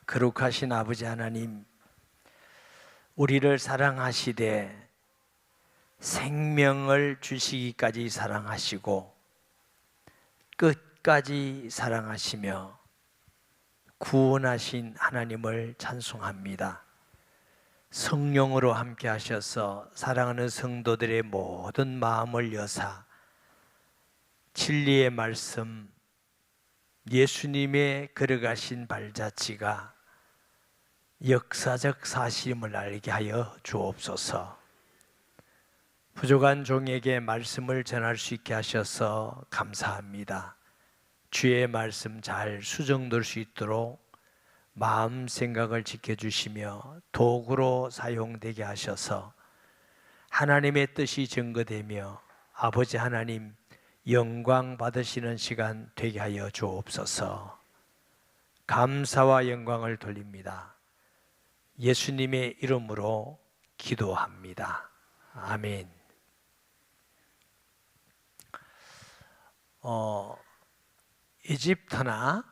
거룩하신 아버지 하나님, 우리를 사랑하시되 생명을 주시기까지 사랑하시고 끝까지 사랑하시며 구원하신 하나님을 찬송합니다. 성령으로 함께 하셔서 사랑하는 성도들의 모든 마음을 여사 진리의 말씀, 예수님의 걸어가신 발자취가 역사적 사실임을 알게 하여 주옵소서. 부족한 종에게 말씀을 전할 수 있게 하셔서 감사합니다. 주의 말씀 잘 수정될 수 있도록 마음 생각을 지켜주시며 도구로 사용되게 하셔서 하나님의 뜻이 증거되며 아버지 하나님 영광 받으시는 시간 되게 하여 주옵소서. 감사와 영광을 돌립니다. 예수님의 이름으로 기도합니다. 아멘. 이집트나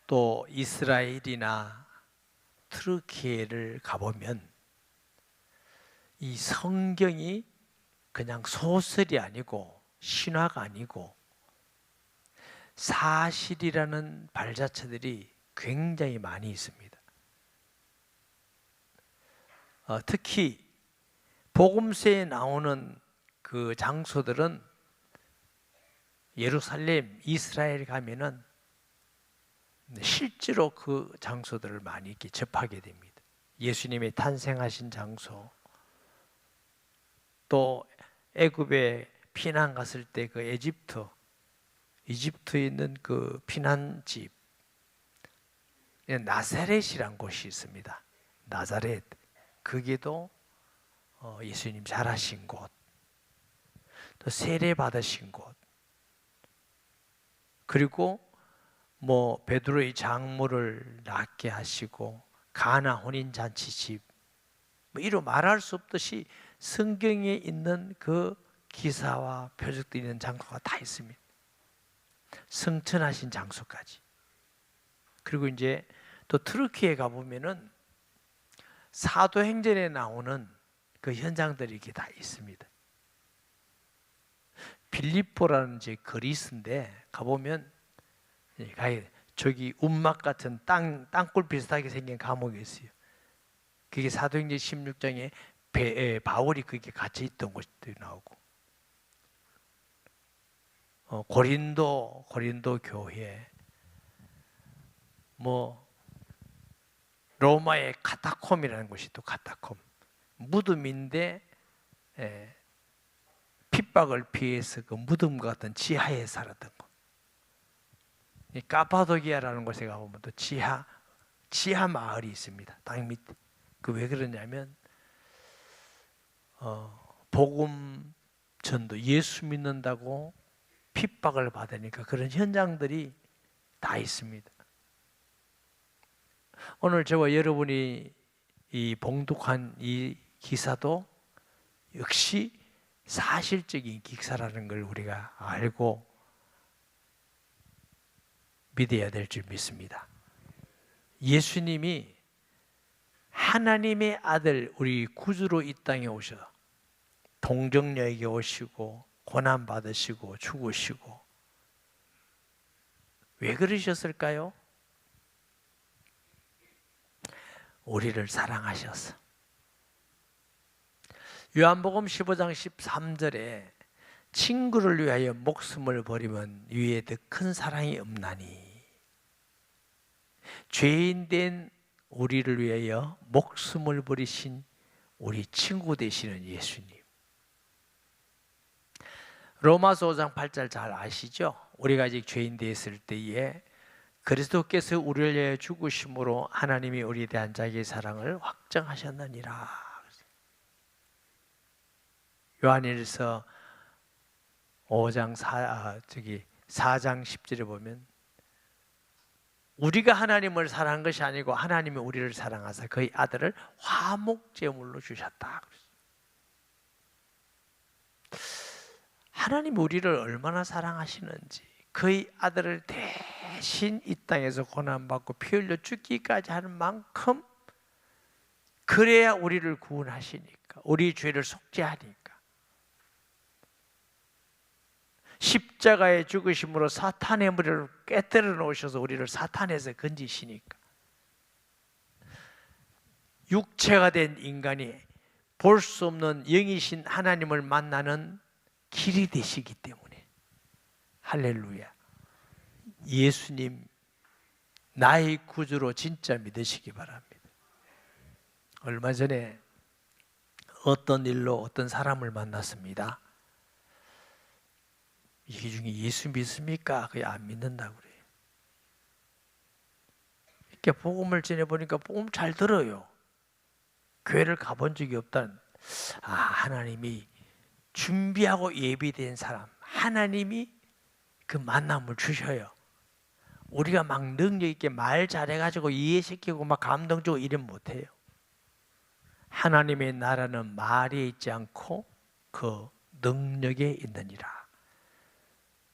또 이스라엘이나 터키를 가보면 이 성경이 그냥 소설이 아니고 신화가 아니고 사실이라는 발자취들이 굉장히 많이 있습니다. 특히 복음서에 나오는 그 장소들은 예루살렘, 이스라엘 가면은 실제로 그 장소들을 많이 이렇게 접하게 됩니다. 예수님이 탄생하신 장소, 또 애굽에 피난 갔을 때 그 이집트에 있는 그 피난집, 나사렛이란 곳이 있습니다. 나사렛, 거기도 예수님 자라신 곳, 또 세례 받으신 곳, 그리고 베드로의 장모를 낳게 하시고 가나 혼인잔치집, 이루 말할 수 없듯이 성경에 있는 그 기사와 표적들이 있는 장소가 다 있습니다. 성천하신 장소까지. 그리고 이제 또 터키에 가보면은 사도행전에 나오는 그 현장들이 이렇게 다 있습니다. 빌립보라는 이제 그리스인데 가보면 저기 운막 같은 땅굴 비슷하게 생긴 감옥이 있어요. 그게 사도행전 16장에 바울이 거기에 갇혀 있던 곳도 나오고, 고린도 교회, 로마의 카타콤이라는 곳이 또 카타콤, 무덤인데 핍박을 피해서 그 무덤 같은 지하에 살았던 곳. 이 카파도기아라는 곳에 가보면 또 지하 마을이 있습니다. 땅 밑에. 그 왜 그러냐면 복음 전도, 예수 믿는다고 핍박을 받으니까 그런 현장들이 다 있습니다. 오늘 저와 여러분이 이 봉독한 이 기사도 역시 사실적인 기사라는 걸 우리가 알고 믿어야 될 줄 믿습니다. 예수님이 하나님의 아들, 우리 구주로 이 땅에 오셔서 동정녀에게 오시고 고난 받으시고 죽으시고, 왜 그러셨을까요? 우리를 사랑하셔서. 요한복음 15장 13절에 친구를 위하여 목숨을 버리면 위에 더 큰 사랑이 없나니, 죄인 된 우리를 위하여 목숨을 버리신 우리 친구 되시는 예수님. 로마서 5장 8절 잘 아시죠? 우리가 아직 죄인 되었을 때에 그리스도께서 우리를 위하여 죽으심으로 하나님이 우리에 대한 자기의 사랑을 확정하셨느니라. 요한일서 4장 10절에 보면 우리가 하나님을 사랑한 것이 아니고 하나님이 우리를 사랑하사 그의 아들을 화목제물로 주셨다. 하나님이 우리를 얼마나 사랑하시는지, 그의 아들을 대신 이 땅에서 고난받고 피 흘려 죽기까지 하는 만큼 그래야 우리를 구원하시니까, 우리 죄를 속죄하니까. 십자가의 죽으심으로 사탄의 무리를 깨뜨려 놓으셔서 우리를 사탄에서 건지시니까. 육체가 된 인간이 볼 수 없는 영이신 하나님을 만나는 길이 되시기 때문에, 할렐루야. 예수님 나의 구주로 진짜 믿으시기 바랍니다. 얼마 전에 어떤 일로 어떤 사람을 만났습니다. 이 중에 예수 믿습니까? 그게 안 믿는다고 그래요. 이렇게 복음을 전해보니까 복음 잘 들어요. 교회를 가본 적이 없다는, 하나님이 준비하고 예비된 사람, 하나님이 그 만남을 주셔요. 우리가 막 능력 있게 말 잘해가지고 이해시키고 막 감동주고 이러면 못해요. 하나님의 나라는 말에 있지 않고 그 능력에 있느니라.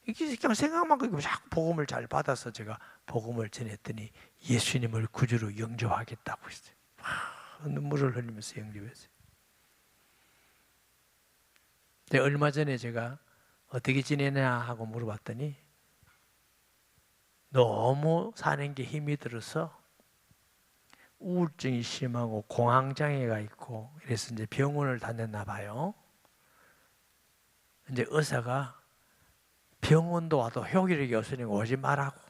이게 그냥 생각만 하고 자꾸 복음을 잘 받아서 제가 복음을 전했더니 예수님을 구주로 영접하겠다고 했어요. 눈물을 흘리면서 영접했어요. 얼마 전에 제가 어떻게 지내냐 하고 물어봤더니 너무 사는 게 힘이 들어서 우울증이 심하고 공황장애가 있고 이래서 이제 병원을 다녔나 봐요. 이제 의사가 병원도 와도 효력이 없으니까 오지 말라고.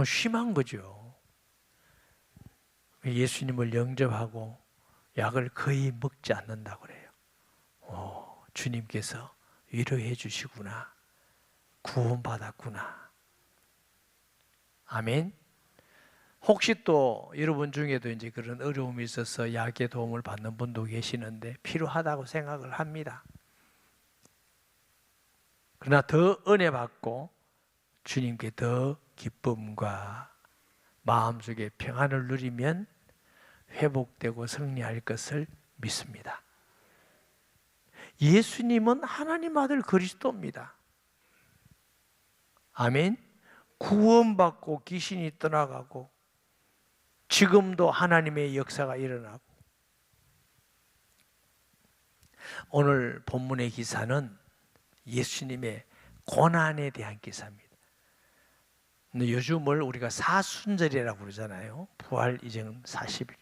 심한 거죠. 예수님을 영접하고 약을 거의 먹지 않는다고 그래요. 주님께서 위로해 주시구나. 구원받았구나. 아멘. 혹시 또 여러분 중에도 이제 그런 어려움이 있어서 약의 도움을 받는 분도 계시는데 필요하다고 생각을 합니다. 그러나 더 은혜 받고 주님께 더 기쁨과 마음속에 평안을 누리면 회복되고 승리할 것을 믿습니다. 예수님은 하나님 아들 그리스도입니다. 아멘. 구원받고 귀신이 떠나가고 지금도 하나님의 역사가 일어나고, 오늘 본문의 기사는 예수님의 고난에 대한 기사입니다. 근데 요즘을 우리가 사순절이라고 그러잖아요. 부활 이전 40일.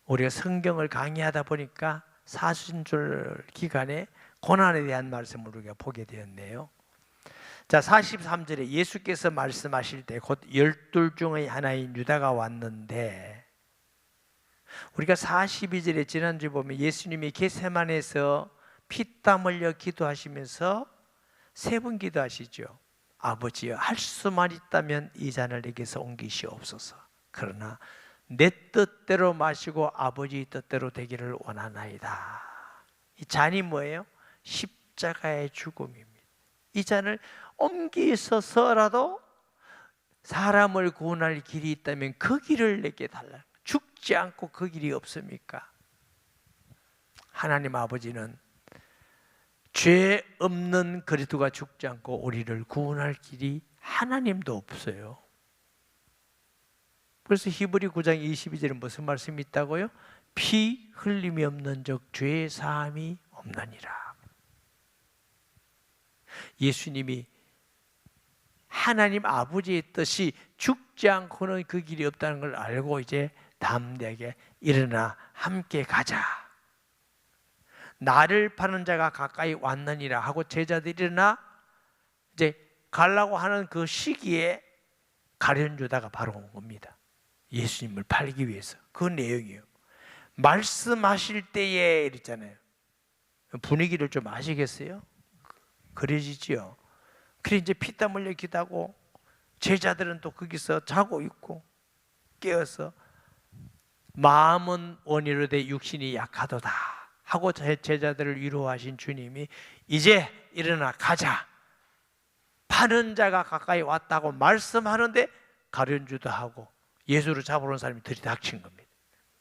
우리가 성경을 강의하다 보니까 사순절 기간에 고난에 대한 말씀을 우리가 보게 되었네요. 자, 43절에 예수께서 말씀하실 때 곧 12 중의 하나인 유다가 왔는데, 우리가 42절에 지난주에 보면 예수님이 겟세마네에서 피땀 흘려 기도하시면서 세 번 기도하시죠. 아버지여, 할 수만 있다면 이 잔을 내게서 옮기시옵소서. 그러나 내 뜻대로 마시고 아버지 뜻대로 되기를 원하나이다. 이 잔이 뭐예요? 십자가의 죽음입니다. 이 잔을 옮기셔서라도 사람을 구원할 길이 있다면 그 길을 내게 달라. 죽지 않고 그 길이 없습니까? 하나님 아버지는 죄 없는 그리스도가 죽지 않고 우리를 구원할 길이 하나님도 없어요. 그래서 히브리 9장 22절에 무슨 말씀이 있다고요? 피 흘림이 없는 적 죄 사함이 없느니라. 예수님이 하나님 아버지의 뜻이 죽지 않고는 그 길이 없다는 걸 알고 이제 담대하게 일어나 함께 가자. 나를 파는 자가 가까이 왔느니라 하고 제자들이 일어나 이제 가려고 하는 그 시기에 가룟 유다가 바로 온 겁니다. 예수님을 팔기 위해서. 그 내용이에요. 말씀하실 때에 이랬잖아요. 분위기를 좀 아시겠어요? 그려지지요. 그래 이제 피땀 흘려 기도하고 제자들은 또 거기서 자고 있고 깨어서 마음은 원이로되 육신이 약하도다 하고 제자들을 위로하신 주님이 이제 일어나 가자. 파는 자가 가까이 왔다고 말씀하는데 가룟 유다하고 예수를 잡으러 온 사람이 들이닥친 겁니다.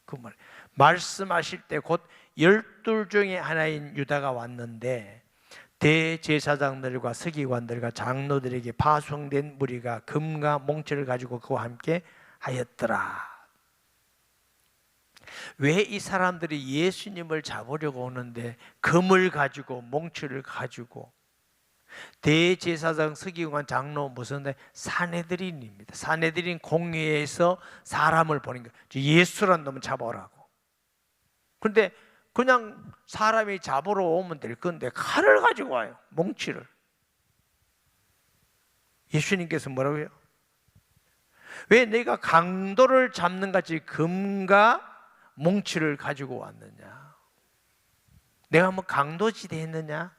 그 말 말씀하실 때 곧 12 중에 하나인 유다가 왔는데 대제사장들과 서기관들과 장로들에게 파송된 무리가 금과 몽치를 가지고 그와 함께 하였더라. 왜 이 사람들이 예수님을 잡으려고 오는데 금을 가지고 몽치를 가지고, 대제사장, 서기관, 장로 무슨 산헤드린입니다. 산헤드린 공회에서 사람을 보낸 거예요. 예수란 놈을 잡아오라고. 그런데 그냥 사람이 잡으러 오면 될 건데 칼을 가지고 와요. 몽치를. 예수님께서 뭐라고요? 왜 내가 강도를 잡는 같이 금과 몽치를 가지고 왔느냐? 내가 뭐 강도지대 했느냐?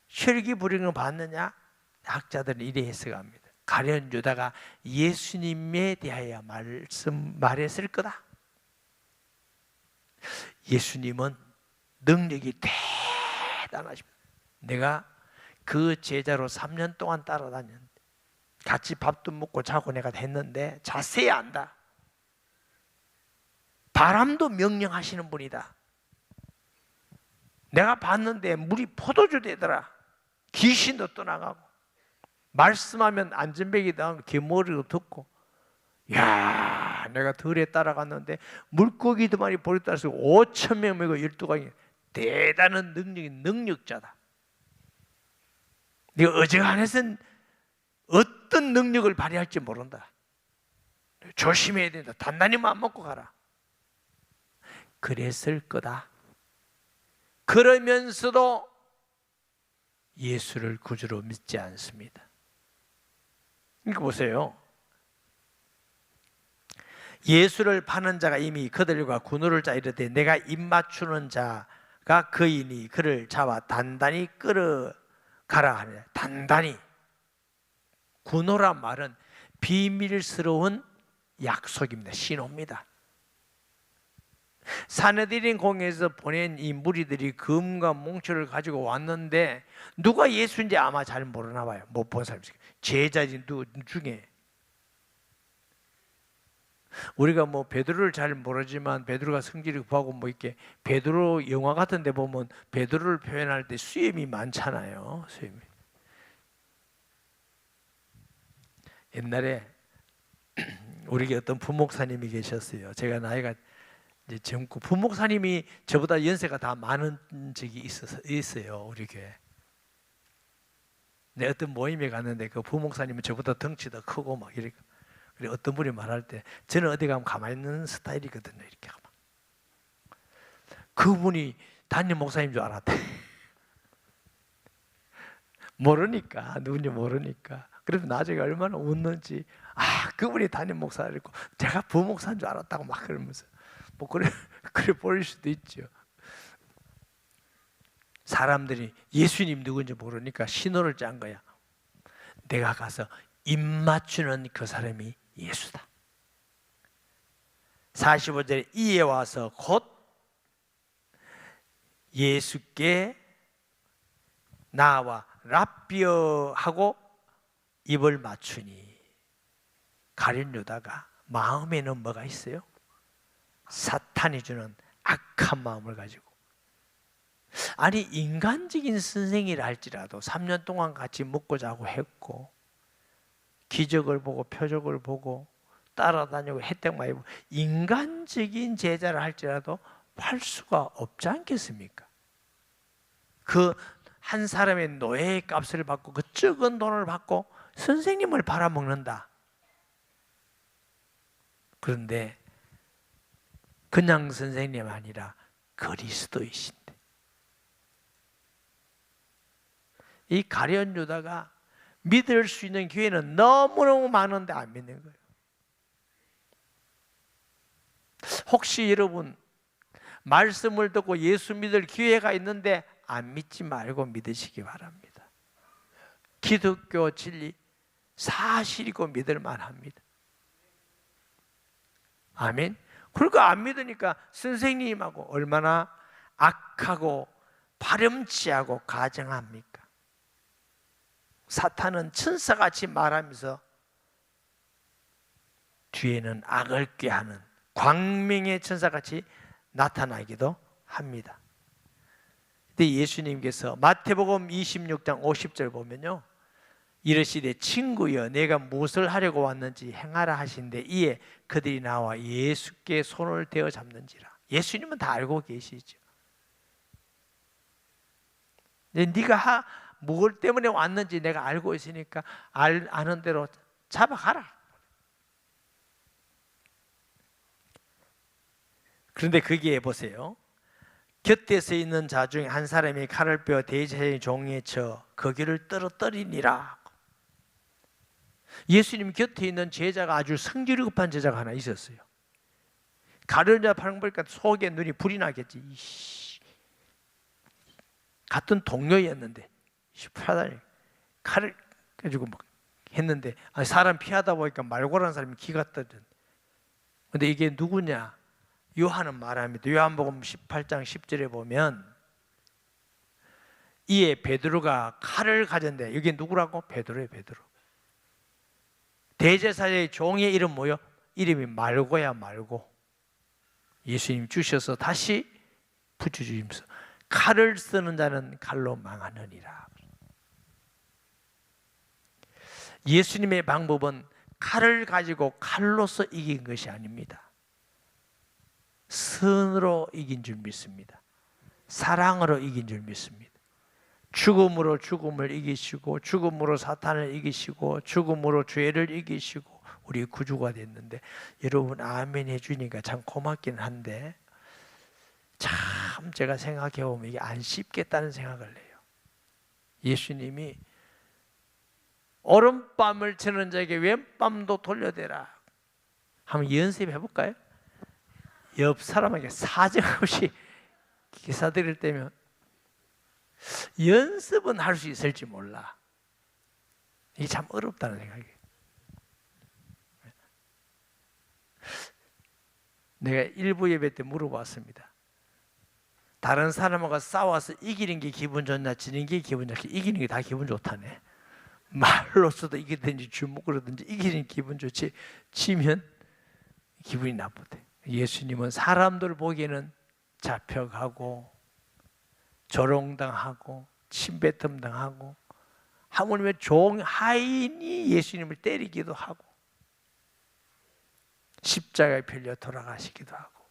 혈기 부리는 거 봤느냐? 학자들은 이래 해석합니다. 가룟 유다가 예수님에 대하여 말했을 거다. 예수님은 능력이 대단하십니다. 내가 그 제자로 3년 동안 따라다녔는데, 같이 밥도 먹고 자고 내가 했는데 자세히 안다. 바람도 명령하시는 분이다. 내가 봤는데 물이 포도주 되더라. 귀신도 떠나가고, 말씀하면 안전벨이 나오면 개머리도 듣고. 야, 내가 들에 따라갔는데 물고기도 많이 보리 따라서 5,000명 먹고 12강이 대단한 능력자다. 네가 어지간해서는 어떤 능력을 발휘할지 모른다. 조심해야 된다. 단단히 마음 먹고 가라. 그랬을 거다. 그러면서도 예수를 구주로 믿지 않습니다. 이거 보세요. 예수를 파는 자가 이미 그들과 군우를 짜 이르되 내가 입맞추는 자가 그이니 그를 잡아 단단히 끌어가라 하니, 단단히. 군우란 말은 비밀스러운 약속입니다. 신호입니다. 산헤드린 공회에서 보낸 이 무리들이 금과 몽치를 가지고 왔는데 누가 예수인지 아마 잘 모르나 봐요. 못 본 사람이 있어요. 제자진 중에. 우리가 뭐 베드로를 잘 모르지만 베드로가 성질이 급하고 뭐 이렇게 베드로 영화 같은 데 보면 베드로를 표현할 때 수염이 많잖아요. 수염이. 옛날에 우리에게 어떤 부목사님이 계셨어요. 제가 나이가 이제 젊고, 부목사님이 저보다 연세가 다 많은 적이 있어요. 우리 교회. 내 어떤 모임에 갔는데 그 부목사님은 저보다 덩치도 크고 막 이렇게. 그리고 어떤 분이 말할 때 저는 어디 가면 가만히 있는 스타일이거든요. 이렇게 가만. 그분이 담임 목사님 줄 알았대. 모르니까, 누군지 모르니까. 그래서 나중에 얼마나 웃는지, 아, 그분이 담임 목사였고 제가 부목사인 줄 알았다고 막 그러면서 뭐 그래 보일 수도 있죠. 사람들이 예수님 누군지 모르니까 신호를 짠 거야. 내가 가서 입 맞추는 그 사람이 예수다. 45절에 이에 와서 곧 예수께 나와 랍비어 하고 입을 맞추니, 가룟 유다가 마음에는 뭐가 있어요? 사탄이 주는 악한 마음을 가지고. 아니, 인간적인 선생이라 할지라도 3년 동안 같이 먹고 자고 했고 기적을 보고 표적을 보고 따라다니고 혜택 많이 보고 인간적인 제자를 할지라도 할 수가 없지 않겠습니까? 그 한 사람의 노예의 값을 받고 그 적은 돈을 받고 선생님을 팔아먹는다. 그런데 그냥 선생님 아니라 그리스도이신데, 이 가룟 유다가 믿을 수 있는 기회는 너무너무 많은데 안 믿는 거예요. 혹시 여러분 말씀을 듣고 예수 믿을 기회가 있는데 안 믿지 말고 믿으시기 바랍니다. 기독교 진리 사실이고 믿을 만합니다. 아멘. 그러니까 안 믿으니까 선생님하고 얼마나 악하고 파렴치하고 가정합니까? 사탄은 천사같이 말하면서 뒤에는 악을 꾀하는 광명의 천사같이 나타나기도 합니다. 근데 예수님께서 마태복음 26장 50절 보면요, 이르시되 친구여 내가 무엇을 하려고 왔는지 행하라 하신대 이에 그들이 나와 예수께 손을 대어 잡는지라. 예수님은 다 알고 계시죠. 네가 뭘 때문에 왔는지 내가 알고 있으니까 아는 대로 잡아가라. 그런데 거기에 보세요. 곁에 서 있는 자 중에 한 사람이 칼을 빼어 대제사장의 종에 쳐 거기를 떨어뜨리니라. 예수님 곁에 있는 제자가 아주 성질이 급한 제자가 하나 있었어요. 가려는 자 파는 거 보니까 속에 눈이 불이 나겠지. 같은 동료였는데 시프라다니 칼을 가지고 막 했는데 사람 피하다 보니까 말고라는 사람이 기가 떠든. 근데 이게 누구냐? 요한은 말합니다. 요한복음 18장 10절에 보면 이에 베드로가 칼을 가졌는데 여기 누구라고? 베드로예요. 베드로. 대제사장의 종의 이름 뭐요? 이름이 말고야. 말고. 예수님 주셔서 다시 붙여주시면서 칼을 쓰는 자는 칼로 망하느니라. 예수님의 방법은 칼을 가지고 칼로서 이긴 것이 아닙니다. 선으로 이긴 줄 믿습니다. 사랑으로 이긴 줄 믿습니다. 죽음으로 죽음을 이기시고 죽음으로 사탄을 이기시고 죽음으로 죄를 이기시고 우리 구주가 됐는데, 여러분 아멘 해주니까 참 고맙긴 한데 참 제가 생각해 보면 이게 안 쉽겠다는 생각을 해요. 예수님이 오른밤을 치는 자에게 왼밤도 돌려대라. 한번 연습해 볼까요? 옆 사람에게 사정없이 기사 드릴 때면 연습은 할 수 있을지 몰라. 이게 참 어렵다는 생각이에요. 내가 일부 예배 때 물어봤습니다. 다른 사람하고 싸워서 이기는 게 기분 좋냐, 지는 게 기분 좋냐? 이기는 게 다 기분 좋다네. 말로서도 이기든지 주먹으로든지 이기는 기분 좋지, 지면 기분이 나쁘대. 예수님은 사람들 보기에는 잡혀가고 조롱당하고 침뱉음당하고 하물며 하인이 예수님을 때리기도 하고 십자가에 필려 돌아가시기도 하고.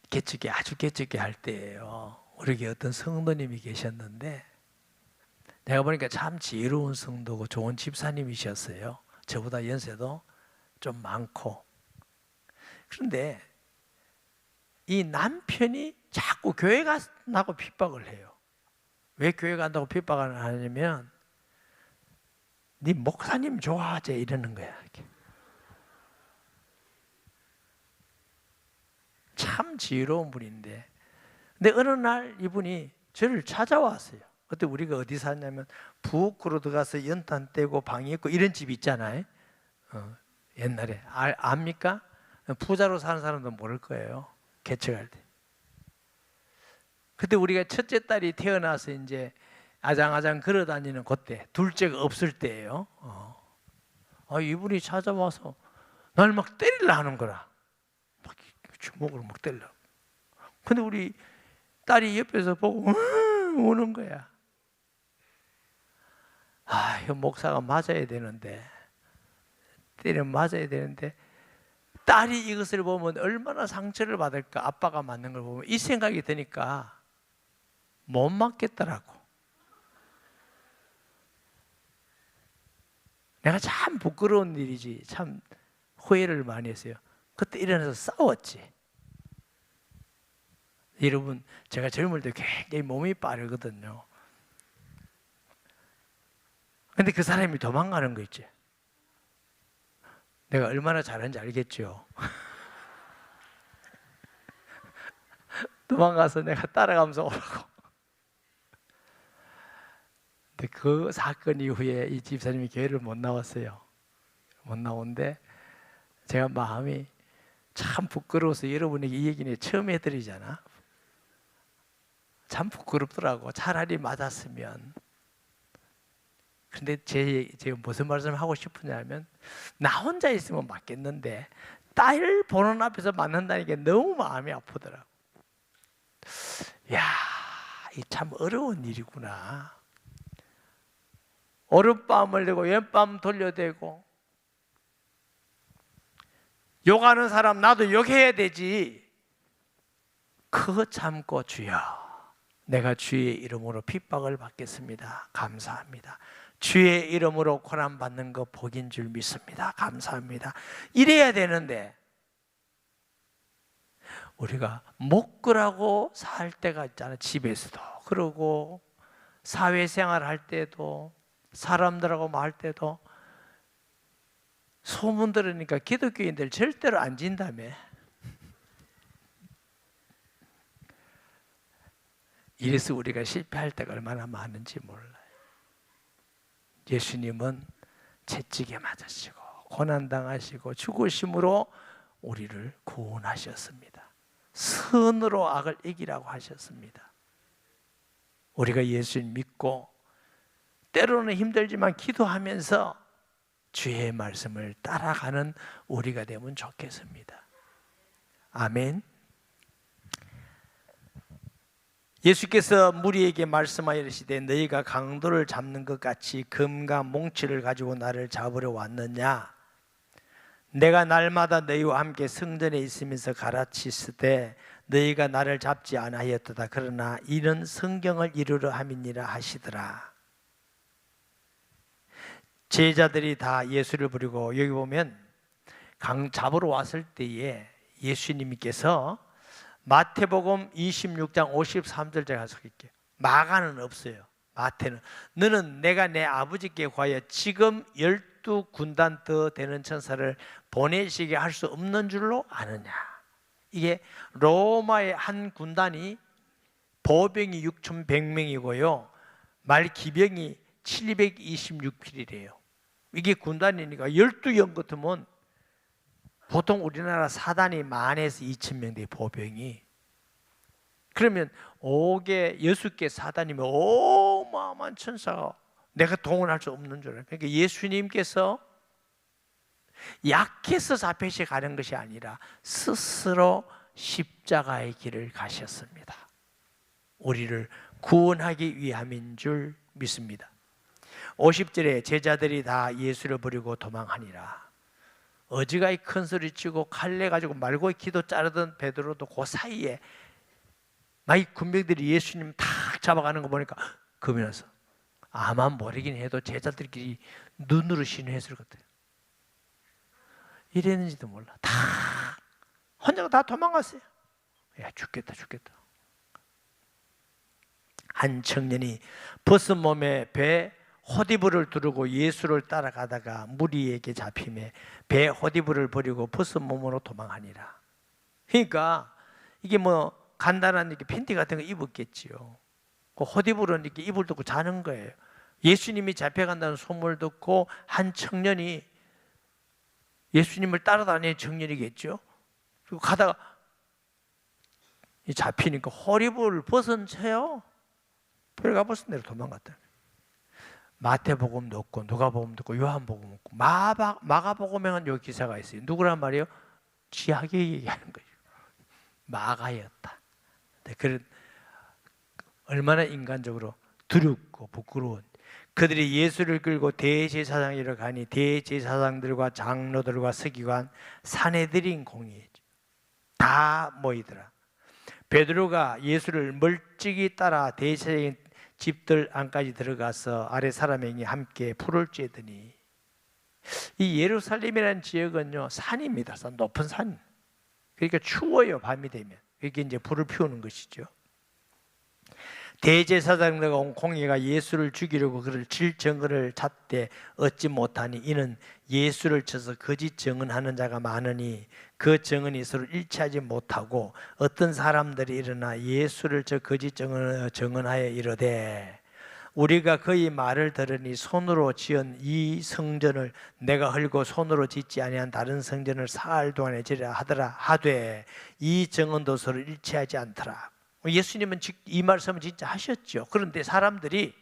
개척기 아주 개척기 할 때예요. 우리 어떤 성도님이 계셨는데 내가 보니까 참 지혜로운 성도고 좋은 집사님이셨어요. 저보다 연세도 좀 많고. 그런데 이 남편이 자꾸 교회 간다고 핍박을 해요. 왜 교회 간다고 핍박을 하냐면 네 목사님 좋아하지 이러는 거야. 이렇게. 참 지혜로운 분인데, 근데 어느 날 이분이 저를 찾아왔어요. 그때 우리가 어디 살냐면 부엌으로 들어가서 연탄 떼고 방이 있고 이런 집 있잖아요. 옛날에 압니까? 부자로 사는 사람도 모를 거예요. 개척할 때. 그때 우리가 첫째 딸이 태어나서 이제 아장아장 걸어다니는 그때, 둘째가 없을 때예요. 이분이 찾아와서 날 막 때리려 하는 거라. 막 주먹으로 막 때리려. 근데 우리 딸이 옆에서 보고 우는 거야. 이 목사가 맞아야 되는데, 때리면 맞아야 되는데, 딸이 이것을 보면 얼마나 상처를 받을까. 아빠가 맞는 걸 보면 이 생각이 드니까 못 맞겠더라고. 내가 참 부끄러운 일이지, 참 후회를 많이 했어요. 그때 일어나서 싸웠지. 여러분, 제가 젊을 때 굉장히 몸이 빠르거든요. 근데 그 사람이 도망가는 거 있지. 내가 얼마나 잘하는지 알겠죠. 도망가서 내가 따라가면서 오라고. 근데 그 사건 이후에 이 집사님이 교회를 못 나왔어요. 못 나오는데 제가 마음이 참 부끄러워서 여러분에게 이 얘기는 처음 해드리잖아. 참 부끄럽더라고. 차라리 맞았으면. 근데 제가 무슨 말씀을 하고 싶으냐면, 나 혼자 있으면 맞겠는데 딸 보는 앞에서 만난다는 게 너무 마음이 아프더라고. 야, 이 참 어려운 일이구나. 오른밤을 대고 왼밤 돌려대고 욕하는 사람 나도 욕해야 되지. 그거 참고 주여, 내가 주의 이름으로 핍박을 받겠습니다. 감사합니다. 주의 이름으로 고난받는 거 복인 줄 믿습니다. 감사합니다. 이래야 되는데 우리가 목걸하고 살 때가 있잖아. 집에서도 그러고 사회생활 할 때도 사람들하고 말 때도 소문 들으니까 기독교인들 절대로 안 진다며. 이래서 우리가 실패할 때가 얼마나 많은지 몰라요. 예수님은 채찍에 맞으시고 고난당하시고 죽으심으로 우리를 구원하셨습니다. 선으로 악을 이기라고 하셨습니다. 우리가 예수님 믿고 때로는 힘들지만 기도하면서 주의 말씀을 따라가는 우리가 되면 좋겠습니다. 아멘. 예수께서 무리에게 말씀하여 이르시되 너희가 강도를 잡는 것 같이 금과 몽치를 가지고 나를 잡으러 왔느냐? 내가 날마다 너희와 함께 성전에 있으면서 가르치시되 너희가 나를 잡지 아니하였도다. 그러나 이는 성경을 이루려 함이니라 하시더라. 제자들이 다 예수를 부르고, 여기 보면 강 잡으러 왔을 때에 예수님께서 마태복음 26장 53절 제가 속일게요. 마가는 없어요. 마태는 너는 내가 내 아버지께 구하여 지금 12군단 더 되는 천사를 보내시게 할 수 없는 줄로 아느냐. 이게 로마의 한 군단이 보병이 6,100명이고요 말기병이 726필이래요 이게 군단이니까 12영 같으면 보통 우리나라 사단이 10,000에서 2,000명 돼. 보병이. 그러면 5개, 6개 사단이면 어마어마한 천사가 내가 동원할 수 없는 줄 알아요. 그러니까 예수님께서 약해서 잡혀서 가는 것이 아니라 스스로 십자가의 길을 가셨습니다. 우리를 구원하기 위함인 줄 믿습니다. 50절에 제자들이 다 예수를 버리고 도망하니라. 어지간히 큰 소리 치고 칼내 가지고 말고의 기도 자르던 베드로도 그 사이에 막 이 군병들이 예수님 탁 잡아가는 거 보니까 겁이 나서 아마 모르긴 해도 제자들끼리 눈으로 신호했을 것 같아요. 이랬는지도 몰라. 다 혼자가 다 도망갔어요. 야, 죽겠다. 한 청년이 벗은 몸에 배 호디부를 두르고 예수를 따라가다가 무리에게 잡히매 배 호디부를 버리고 벗은 몸으로 도망하니라. 그러니까 이게 뭐 간단한 이렇게 팬티 같은 거 입었겠지요. 그 호디부는 이렇게 이불 덮고 자는 거예요. 예수님이 잡혀간다는 소문을 듣고 한 청년이 예수님을 따라다니는 청년이겠죠. 그리고 가다가 잡히니까 호디부를 벗은 채요. 배가 벗은 대로 도망갔다. 마태복음도 없고 누가복음도 없고 요한복음 없고 마가복음에는 요 기사가 있어요. 누구란 말이에요? 지하게 얘기하는 거예요. 마가였다. 네, 그런 얼마나 인간적으로 두렵고 부끄러운. 그들이 예수를 끌고 대제사장이라 가니 대제사장들과 장로들과 서기관 사내들인 공의죠. 다 모이더라. 베드로가 예수를 멀찍이 따라 대제사장인 집들 안까지 들어가서 아래 사람에게 함께 풀을 쬐더니, 이 예루살렘이라는 지역은요 산입니다. 높은 산. 그러니까 추워요. 밤이 되면. 이게 이제 불을 피우는 것이죠. 대제사장들과 온 공회가 예수를 죽이려고 그를 칠 증거를 찾되 얻지 못하니 이는 예수를 쳐서 거짓 증언하는 자가 많으니 그 증언이 서로 일치하지 못하고 어떤 사람들이 일어나 예수를 저 거짓 증언하여 이르되 우리가 그의 말을 들으니 손으로 지은 이 성전을 내가 헐고 손으로 짓지 아니한 다른 성전을 사흘 동안에 지으라 하더라 하되 이 증언도 서로 일치하지 않더라. 예수님은 이 말씀을 진짜 하셨죠. 그런데 사람들이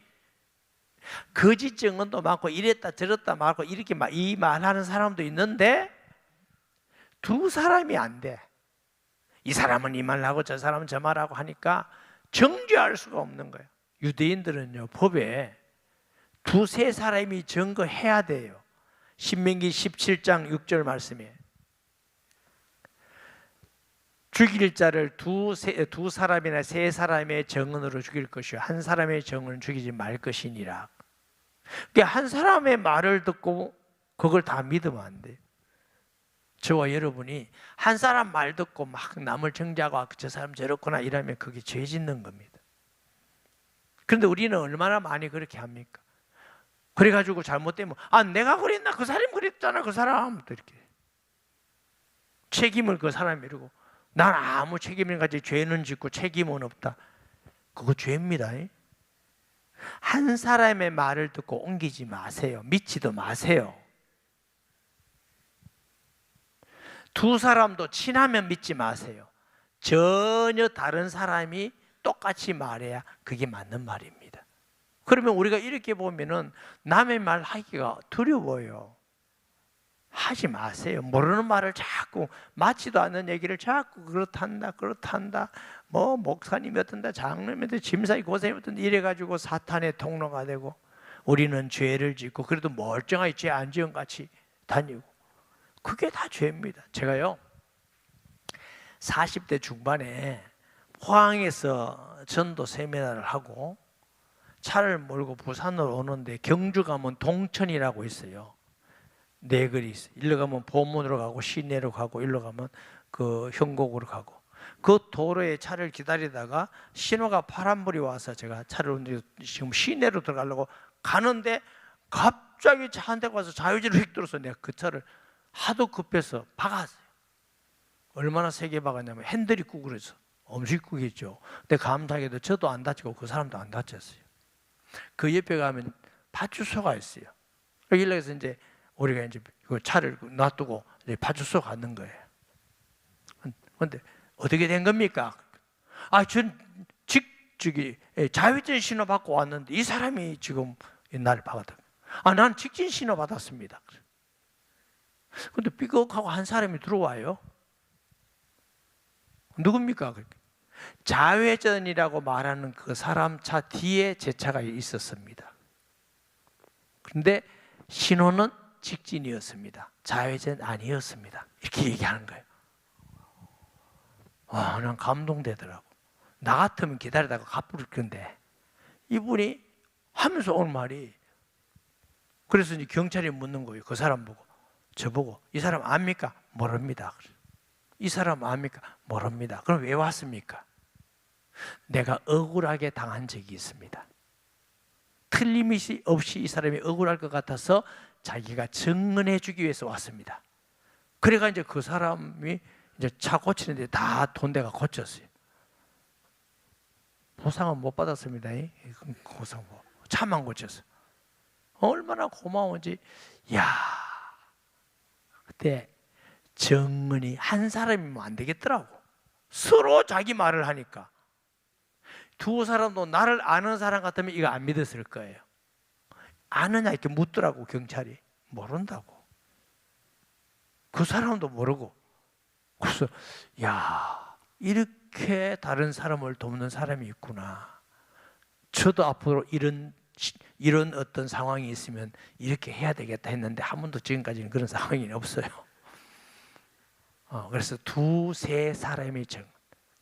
거짓 증언도 많고 이랬다 저랬다 많고 이렇게 이 말하는 사람도 있는데 두 사람이 안 돼. 이 사람은 이 말하고 저 사람은 저 말하고 하니까 정죄할 수가 없는 거예요. 유대인들은요, 법에 두세 사람이 증거해야 돼요. 신명기 17장 6절 말씀에 죽일 자를 두 사람이나 세 사람의 증언으로 죽일 것이요 한 사람의 증언은 죽이지 말 것이니라. 그러니까 한 사람의 말을 듣고 그걸 다 믿으면 안 돼요. 저와 여러분이 한 사람 말 듣고 막 남을 정죄하고 저 사람 저렇구나 이러면 그게 죄 짓는 겁니다. 그런데 우리는 얼마나 많이 그렇게 합니까? 그래가지고 잘못되면 내가 그랬나? 그 사람이 그랬잖아. 그 사람 또 이렇게 책임을 그 사람이 이러고 난 아무 책임을 가지고 죄는 짓고 책임은 없다. 그거 죄입니다. 한 사람의 말을 듣고 옮기지 마세요. 믿지도 마세요. 두 사람도 친하면 믿지 마세요. 전혀 다른 사람이 똑같이 말해야 그게 맞는 말입니다. 그러면 우리가 이렇게 보면은 남의 말 하기가 두려워요. 하지 마세요. 모르는 말을 자꾸 맞지도 않는 얘기를 자꾸 그렇단다 뭐 목사님이 어떤다 장로님이 어떤다 짐사이 고생이 어떤다 이래가지고 사탄의 통로가 되고 우리는 죄를 짓고 그래도 멀쩡하게 죄 안 지은 같이 다니고 그게 다 죄입니다. 제가요 40대 중반에 포항에서 전도 세미나를 하고 차를 몰고 부산으로 오는데 경주 가면 동천이라고 있어요. 네 거리 있어요. 일로 가면 보문으로 가고 시내로 가고 일로 가면 그 형곡으로 가고 그 도로에 차를 기다리다가 신호가 파란불이 와서 제가 차를 운전해서 지금 시내로 들어가려고 가는데 갑자기 차 한 대가 와서 좌회전을 휙 들어서 내가 그 차를 하도 급해서 박았어요. 얼마나 세게 박았냐면 핸들이 구부러져 엄청 구겠죠. 근데 감사하게도 저도 안 다치고 그 사람도 안 다쳤어요. 그 옆에 가면 파출소가 있어요. 여기서 이제 우리가 이제 그 차를 놔두고 이제 파출소 가는 거예요. 그런데 어떻게 된 겁니까? 전 좌회전 신호 받고 왔는데 이 사람이 지금 나를 박았다. 난 직진 신호 받았습니다. 근데 삐걱하고 한 사람이 들어와요. 누굽니까? 좌회전이라고 말하는 그 사람 차 뒤에 제 차가 있었습니다. 그런데 신호는 직진이었습니다. 좌회전 아니었습니다. 이렇게 얘기하는 거예요. 난 감동되더라고. 나 같으면 기다리다가 가부를 건데 이분이 하면서 온 말이 그래서 이제 경찰이 묻는 거예요. 그 사람 보고 저보고 이 사람 압니까? 모릅니다. 이 사람 압니까? 모릅니다. 그럼 왜 왔습니까? 내가 억울하게 당한 적이 있습니다. 틀림없이 이 사람이 억울할 것 같아서 자기가 증언해 주기 위해서 왔습니다. 그래가 이제 그 사람이 이제 차 고치는데 다 돈 내가 고쳤어요. 보상은 못 받았습니다. 보상 뭐 차만 고쳤어. 얼마나 고마운지. 그때 증언이 한 사람이면 안 되겠더라고. 서로 자기 말을 하니까. 두 사람도 나를 아는 사람 같으면 이거 안 믿었을 거예요. 아느냐 이렇게 묻더라고 경찰이. 모른다고. 그 사람도 모르고. 그래서 이렇게 다른 사람을 돕는 사람이 있구나. 저도 앞으로 이런 어떤 상황이 있으면 이렇게 해야 되겠다 했는데 한 번도 지금까지는 그런 상황이 없어요. 그래서 두세 사람이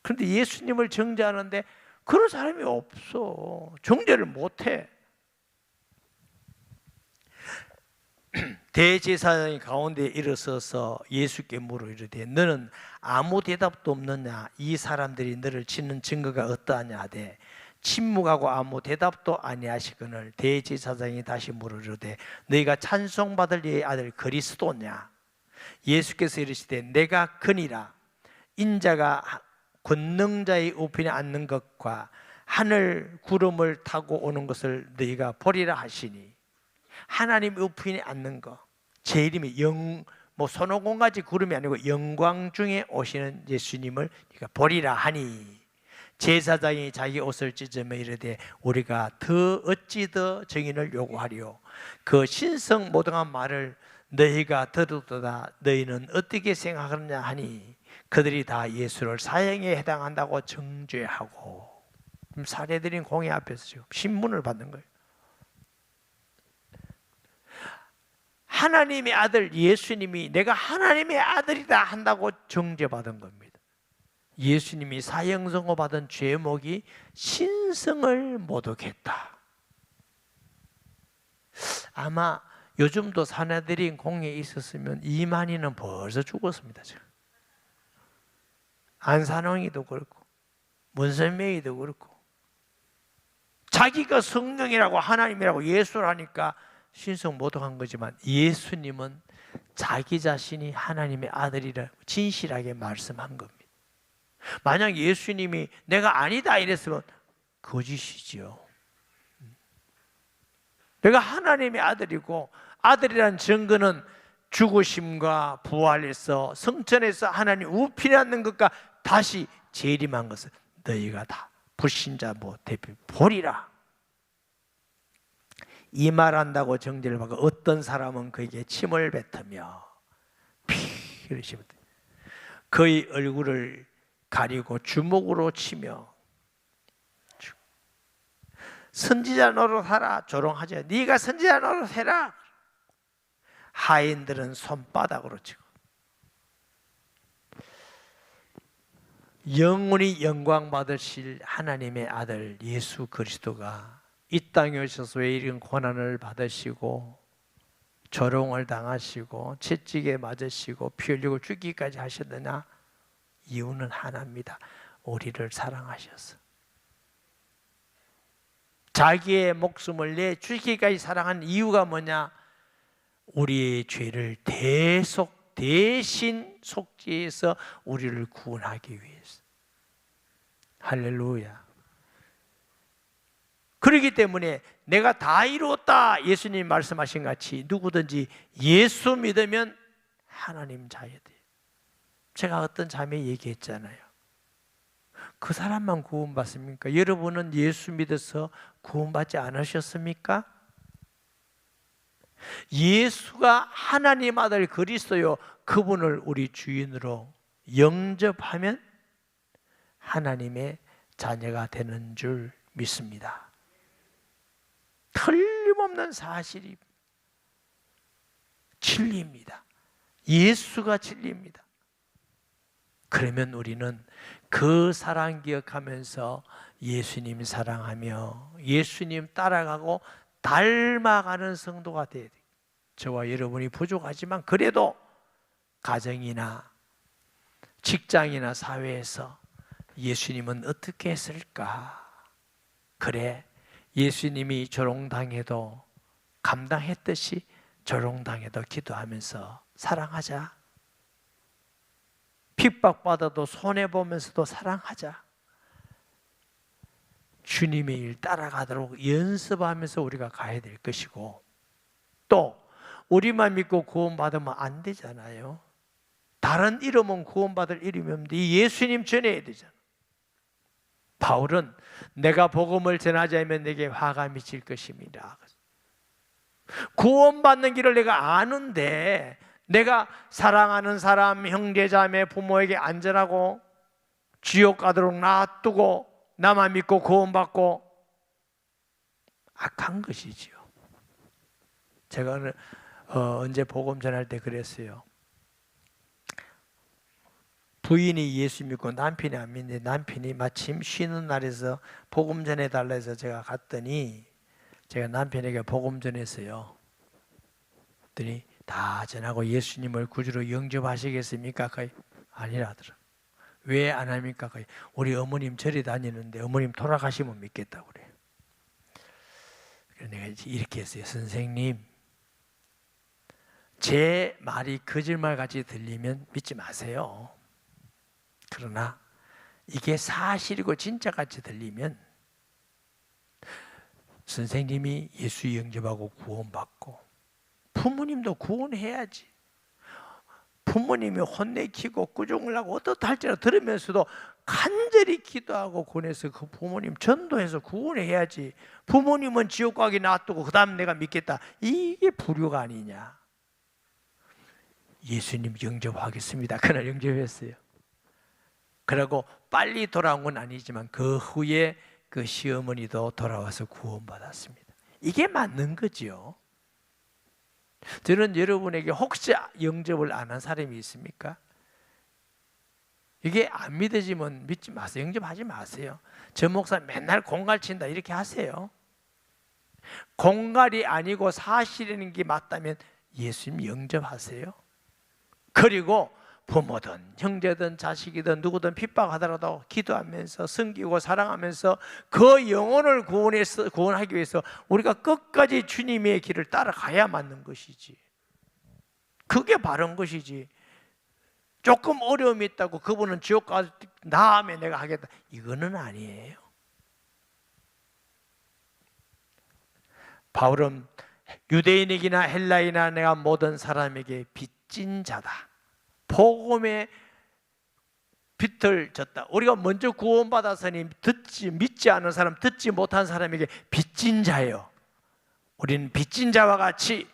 그런데 예수님을 정죄하는데 그런 사람이 없어. 정죄를 못해. 대제사장이 가운데 일어서서 예수께 물어 이르되 너는 아무 대답도 없느냐? 이 사람들이 너를 치는 증거가 어떠하냐 하되 침묵하고 아무 대답도 아니하시거늘 대제사장이 다시 물어 이르되 너희가 찬송받을 이의 아들 그리스도냐? 예수께서 이르시되 내가 그니라. 인자가 권능자의 우편에 앉는 것과 하늘 구름을 타고 오는 것을 너희가 보리라 하시니 하나님 우편에 앉는 것 제 이름이 손오공가지 구름이 아니고 영광 중에 오시는 예수님을 네가 보리라 하니 제사장이 자기 옷을 찢으며 이르되 우리가 어찌 더 증인을 요구하리요 그 신성 모독한 말을 너희가 들었도다 너희는 어떻게 생각하느냐 하니 그들이 다 예수를 사형에 해당한다고 정죄하고, 살해드린 공회 앞에서 지금 신문을 받는 거예요. 하나님의 아들 예수님이 내가 하나님의 아들이다 한다고 정죄받은 겁니다. 예수님이 사형 선고받은 죄목이 신성을 모독했다. 아마 요즘도 산해드린 공에 있었으면 이만희는 벌써 죽었습니다. 지금. 안산홍이도 그렇고 문선명이도 그렇고 자기가 성령이라고 하나님이라고 예수라니까 신성 모독한 거지만, 예수님은 자기 자신이 하나님의 아들이라 진실하게 말씀한 겁니다. 만약 예수님이 내가 아니다 이랬으면 거짓이지요. 내가 하나님의 아들이고, 아들이란 증거는 죽으심과 부활에서 성천에서 하나님 우편하는 것과 다시 재림한 것을 너희가 다 불신자 대표 보리라. 이 말한다고 정죄를 받고 어떤 사람은 그에게 침을 뱉으며 피를 씹었다. 그의 얼굴을 가리고 주먹으로 치며 선지자 노릇하라 조롱하자. 네가 선지자 노릇해라. 하인들은 손바닥으로 치고, 영원히 영광 받으실 하나님의 아들 예수 그리스도가 이 땅에 오셔서 왜 이런 고난을 받으시고 조롱을 당하시고 채찍에 맞으시고 피 흘리고 죽기까지 하셨느냐? 이유는 하나입니다. 우리를 사랑하셔서 자기의 목숨을 내주기까지 사랑한 이유가 뭐냐? 우리의 죄를 대신 속죄해서 우리를 구원하기 위해서. 할렐루야. 그렇기 때문에 내가 다 이루었다 예수님 말씀하신 같이 누구든지 예수 믿으면 하나님 자녀 돼요. 제가 어떤 자매 얘기했잖아요. 그 사람만 구원받습니까? 여러분은 예수 믿어서 구원받지 않으셨습니까? 예수가 하나님 아들 그리스도요, 그분을 우리 주인으로 영접하면 하나님의 자녀가 되는 줄 믿습니다. 틀림없는 사실이 진리입니다. 예수가 진리입니다. 그러면 우리는 그 사랑 기억하면서 예수님 사랑하며 예수님 따라가고 닮아가는 성도가 돼야 돼요. 저와 여러분이 부족하지만 그래도 가정이나 직장이나 사회에서 예수님은 어떻게 했을까? 그래, 예수님이 조롱당해도 감당했듯이 조롱당해도 기도하면서 사랑하자. 핍박받아도 손해보면서도 사랑하자. 주님의 일 따라가도록 연습하면서 우리가 가야 될 것이고, 또 우리만 믿고 구원받으면 안 되잖아요. 다른 이름은 구원받을 이름이 없는데 예수님 전해야 되잖아. 바울은 내가 복음을 전하지 않으면 내게 화가 미칠 것입니다. 구원받는 길을 내가 아는데 내가 사랑하는 사람, 형제자매, 부모에게 안전하고 지옥 가도록 놔두고 나만 믿고 구원받고 악한 것이지요. 제가 언제 복음 전할 때 그랬어요. 부인이 예수 믿고 남편이 안 믿는데 남편이 마침 쉬는 날에서 복음 전해달라 해서 제가 갔더니 제가 남편에게 복음 전했어요. 그랬더니 다 전하고 예수님을 구주로 영접하시겠습니까? 거의 아니라 하더라고요. 왜 안 합니까? 거의 우리 어머님 절에 다니는데 어머님 돌아가시면 믿겠다고 그래요. 그래서 내가 이렇게 했어요. 선생님, 제 말이 거짓말같이 들리면 믿지 마세요. 그러나 이게 사실이고 진짜같이 들리면 선생님이 예수 영접하고 구원받고 부모님도 구원해야지. 부모님이 혼내키고 꾸중을 하고 어떻다 할지라도 들으면서도 간절히 기도하고 구원해서 그 부모님 전도해서 구원해야지. 부모님은 지옥 가게 놔두고 그 다음 내가 믿겠다. 이게 불효가 아니냐. 예수님 영접하겠습니다. 그날 영접했어요. 그리고 빨리 돌아온 건 아니지만 그 후에 그 시어머니도 돌아와서 구원받았습니다. 이게 맞는 거죠. 저는 여러분에게 혹시 영접을 안 한 사람이 있습니까? 이게 안 믿어지면 믿지 마세요. 영접하지 마세요. 저 목사 맨날 공갈 친다 이렇게 하세요. 공갈이 아니고 사실인 게 맞다면 예수님 영접하세요. 그리고 부모든 형제든 자식이든 누구든 핍박하더라도 기도하면서 섬기고 사랑하면서 그 영혼을 구원하기 위해서 우리가 끝까지 주님의 길을 따라가야 맞는 것이지. 그게 바른 것이지. 조금 어려움이 있다고 그분은 지옥 가 다음에 내가 하겠다, 이거는 아니에요. 바울은 유대인이나 헬라이나 내가 모든 사람에게 빚진 자다. 복음의 빚을 졌다. 우리가 먼저 구원받아서니 믿지 않은 사람, 듣지 못한 사람에게 빚진 자예요. 우리는 빚진 자와 같이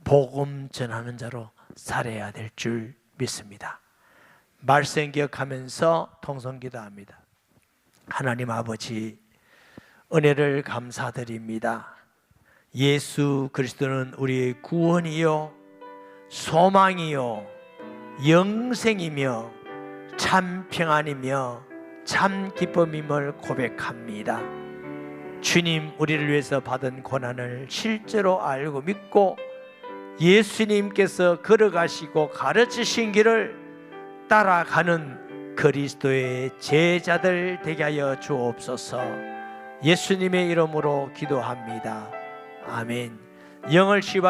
복음 전하는 자로 살아야 될 줄 믿습니다. 말씀 기억하면서 통성기도합니다. 하나님 아버지, 은혜를 감사드립니다. 예수 그리스도는 우리의 구원이요 소망이요 영생이며 참 평안이며 참 기쁨임을 고백합니다. 주님, 우리를 위해서 받은 고난을 실제로 알고 믿고 예수님께서 걸어가시고 가르치신 길을 따라가는 그리스도의 제자들 되게 하여 주옵소서. 예수님의 이름으로 기도합니다. 아멘. 영을